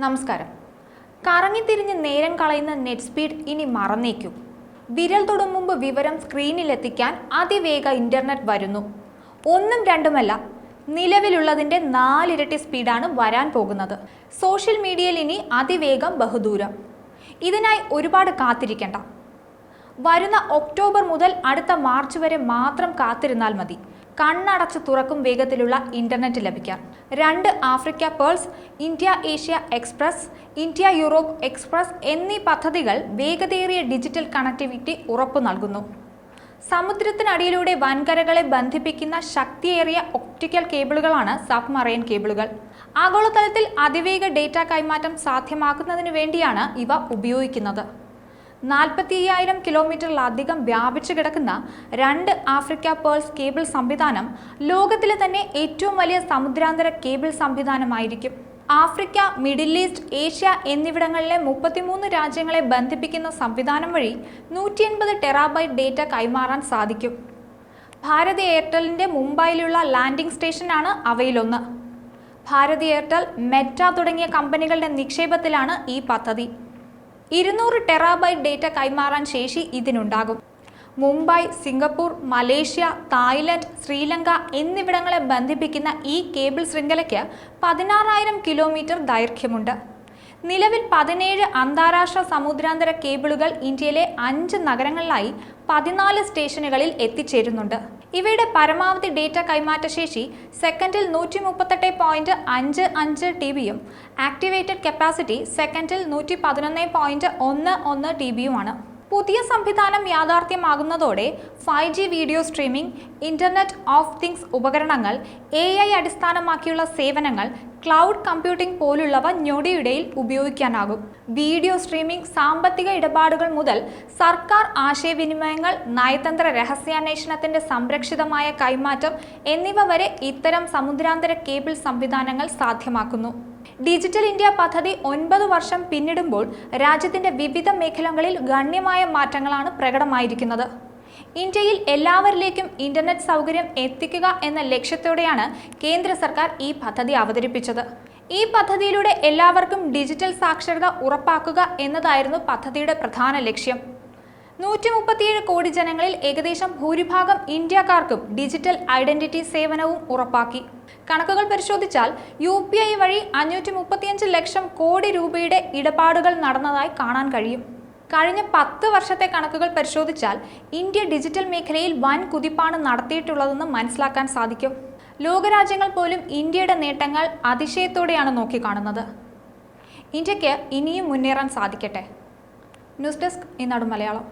നമസ്കാരം. കറങ്ങിത്തിരിഞ്ഞ് നേരം കളയുന്ന നെറ്റ് സ്പീഡ് ഇനി മറന്നേക്കൂ. വിരൽ തൊടും മുമ്പ് വിവരം സ്ക്രീനിലെത്തിക്കാൻ അതിവേഗ ഇന്റർനെറ്റ് വരുന്നു. ഒന്നും രണ്ടുമല്ല, നിലവിലുള്ളതിൻ്റെ 4 ഇരട്ടി സ്പീഡാണ് വരാൻ പോകുന്നത്. സോഷ്യൽ മീഡിയയിൽ ഇനി അതിവേഗം ബഹുദൂരം. ഇതിനായി ഒരുപാട് കാത്തിരിക്കേണ്ട. വരുന്ന ഒക്ടോബർ മുതൽ അടുത്ത മാർച്ച് വരെ മാത്രം കാത്തിരുന്നാൽ മതി കണ്ണടച്ച് തുറക്കും വേഗത്തിലുള്ള ഇന്റർനെറ്റ് ലഭിക്കാൻ. 2 Africa pearls, India Asia express, India Europe express എന്നീ പദ്ധതികൾ വേഗതയേറിയ ഡിജിറ്റൽ കണക്ടിവിറ്റി ഉറപ്പു നൽകുന്നു. സമുദ്രത്തിനടിയിലൂടെ വൻകരകളെ ബന്ധിപ്പിക്കുന്ന ശക്തിയേറിയ ഒപ്റ്റിക്കൽ കേബിളുകളാണ് സബ്മറൈൻ കേബിളുകൾ. ആഗോളതലത്തിൽ അതിവേഗ ഡേറ്റ കൈമാറ്റം സാധ്യമാക്കുന്നതിന് വേണ്ടിയാണ് ഇവ ഉപയോഗിക്കുന്നത്. 45,000 കിലോമീറ്ററിലധികം വ്യാപിച്ചു കിടക്കുന്ന 2 ആഫ്രിക്ക പേൾസ് കേബിൾ സംവിധാനം ലോകത്തിലെ തന്നെ ഏറ്റവും വലിയ സമുദ്രാന്തര കേബിൾ സംവിധാനമായിരിക്കും. ആഫ്രിക്ക, മിഡിൽ ഈസ്റ്റ്, ഏഷ്യ എന്നിവിടങ്ങളിലെ 33 രാജ്യങ്ങളെ ബന്ധിപ്പിക്കുന്ന സംവിധാനം വഴി 180 ടെറാബൈറ്റ് ഡേറ്റ കൈമാറാൻ സാധിക്കും. ഭാരതി എയർടെലിൻ്റെ മുംബൈയിലുള്ള ലാൻഡിംഗ് സ്റ്റേഷനാണ് അവയിലൊന്ന്. ഭാരതി എയർടെൽ, മെറ്റ തുടങ്ങിയ കമ്പനികളുടെ നിക്ഷേപത്തിലാണ് ഈ പദ്ധതി. 200 ടെറാബൈറ്റ് ഡേറ്റ കൈമാറാൻ ശേഷി ഇതിനുണ്ടാകും. Mumbai, Singapore, Malaysia, Thailand, Sri Lanka എന്നിവിടങ്ങളെ ബന്ധിപ്പിക്കുന്ന ഈ കേബിൾ ശൃംഖലയ്ക്ക് 16,000 കിലോമീറ്റർ ദൈർഘ്യമുണ്ട്. നിലവിൽ 17 അന്താരാഷ്ട്ര സമുദ്രാന്തര കേബിളുകൾ ഇന്ത്യയിലെ 5 നഗരങ്ങളിലായി 14 സ്റ്റേഷനുകളിൽ എത്തിച്ചേരുന്നുണ്ട്. ഇവയുടെ പരമാവധി ഡേറ്റ കൈമാറ്റ ശേഷി സെക്കൻഡിൽ 138.55 TBയും ആക്ടിവേറ്റഡ് കപ്പാസിറ്റി സെക്കൻഡിൽ 111.11 TBയുമാണ്. പുതിയ സംവിധാനം യാഥാർത്ഥ്യമാകുന്നതോടെ 5G video streaming, internet of things ഉപകരണങ്ങൾ, AI അടിസ്ഥാനമാക്കിയുള്ള സേവനങ്ങൾ, ക്ലൗഡ് കമ്പ്യൂട്ടിംഗ് പോലുള്ളവ ഞൊടിയിടയിൽ ഉപയോഗിക്കാനാകും. വീഡിയോ സ്ട്രീമിംഗ്, സാമ്പത്തിക ഇടപാടുകൾ മുതൽ സർക്കാർ ആശയവിനിമയങ്ങൾ, നയതന്ത്ര രഹസ്യാന്വേഷണത്തിന്റെ സംരക്ഷിതമായ കൈമാറ്റം എന്നിവ വരെ ഇത്തരം സമുദ്രാന്തര കേബിൾ സംവിധാനങ്ങൾ സാധ്യമാക്കുന്നു. ഡിജിറ്റൽ ഇന്ത്യ പദ്ധതി 9 വർഷം പിന്നിടുമ്പോൾ രാജ്യത്തിന്റെ വിവിധ മേഖലകളിൽ ഗണ്യമായ മാറ്റങ്ങളാണ് പ്രകടമായിരിക്കുന്നത്. ഇന്ത്യയിൽ എല്ലാവരിലേക്കും ഇന്റർനെറ്റ് സൗകര്യം എത്തിക്കുക എന്ന ലക്ഷ്യത്തോടെയാണ് കേന്ദ്ര സർക്കാർ ഈ പദ്ധതി അവതരിപ്പിച്ചത്. ഈ പദ്ധതിയിലൂടെ എല്ലാവർക്കും ഡിജിറ്റൽ സാക്ഷരത ഉറപ്പാക്കുക എന്നതായിരുന്നു പദ്ധതിയുടെ പ്രധാന ലക്ഷ്യം. 137 കോടി ജനങ്ങളിൽ ഏകദേശം ഭൂരിഭാഗം ഇന്ത്യക്കാർക്കും ഡിജിറ്റൽ ഐഡന്റിറ്റി സേവനവും ഉറപ്പാക്കി. കണക്കുകൾ പരിശോധിച്ചാൽ UPI വഴി 535 ലക്ഷം കോടി രൂപയുടെ ഇടപാടുകൾ നടന്നതായി കാണാൻ കഴിയും. കഴിഞ്ഞ 10 വർഷത്തെ കണക്കുകൾ പരിശോധിച്ചാൽ ഇന്ത്യ ഡിജിറ്റൽ മേഖലയിൽ വൻ കുതിപ്പാണ് നടത്തിയിട്ടുള്ളതെന്ന് മനസ്സിലാക്കാൻ സാധിക്കും. ലോകരാജ്യങ്ങൾ പോലും ഇന്ത്യയുടെ നേട്ടങ്ങൾ അതിശയത്തോടെയാണ് നോക്കിക്കാണുന്നത്. ഇന്ത്യക്ക് ഇനിയും മുന്നേറാൻ സാധിക്കട്ടെ. ന്യൂസ് ഡെസ്ക്, ഈനാട് മലയാളം.